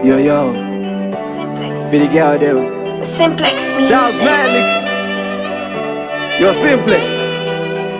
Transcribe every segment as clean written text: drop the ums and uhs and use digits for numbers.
Yo, yo. Simplex. For the girl them. Simplex Styles music. Manic. Yo, Simplex.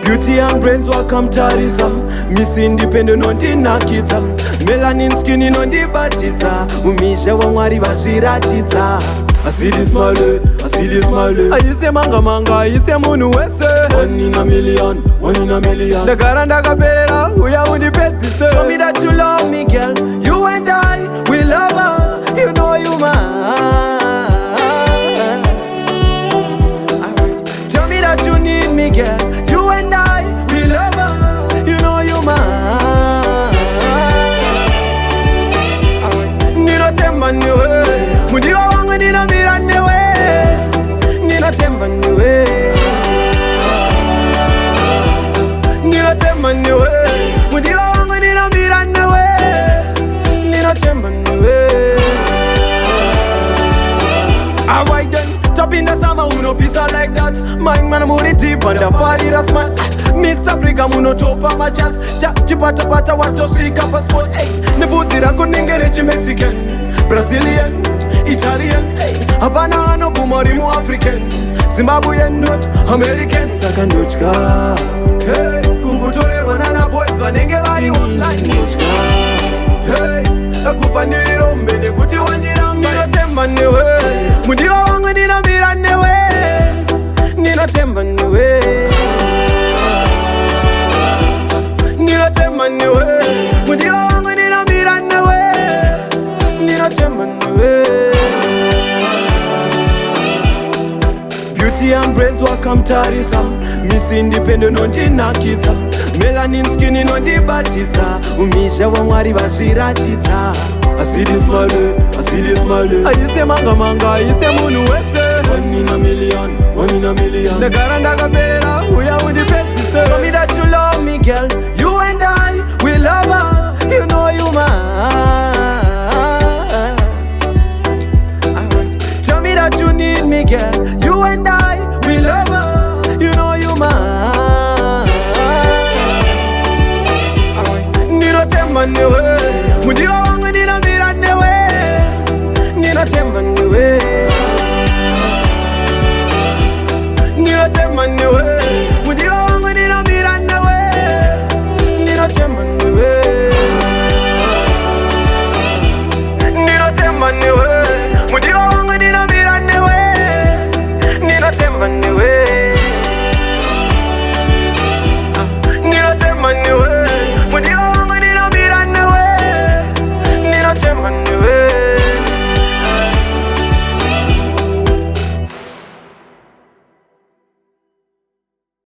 Beauty and brains welcome Tarisa. Miss Independent on the Nakita. Melanin skinny on the Batita. Umisha wangwari bashiratita. I see this male, I see this male. I say manga manga, I say munu wese. 1 in a million, 1 in a million. The garanda kabera, we are on the bed. Show me that you love me, girl. You and I, we love us. You know you mine. Tell me that you need me, girl. You and I, we love us. You know you mine. Nino temba niwe, mudiwa wangu nina mira niwe. Nino temba niwe, nino temba niwe, mudiwa wangu nina mira niwe. Nino temba niwe. Alright then, top in the summer, uno pizza like that. Mind man, I'm on it deep and the party that's mad. Miss Africa, muno chopa my chance. Chipata pata wato shika passport. Hey, nebutira kuningere Mexican, Brazilian, Italian. Hey, Habana no bumari mu African, Zimbabwean not American. Sakandochka. Hey, kungutore wanana boys wanenge bari online. Hey, akufandiri rombe nekuti wandira mbira temba newe. Mudiwa wangu nina mira newe. Nina temba newe. Nina temba newe. Mudiwa wangu nina mira newe. Nina temba newe. Beauty and brains welcome Tarisa. Miss Independent on the Nakita. Melanin skinny on the Batita. Umisha wangwari bashiratita. I see this male, I see this male. I say manga manga, I say munu wese. 1 in a million, 1 in a million. The garanda kabera, we are with the bed. Show me that you love me, girl.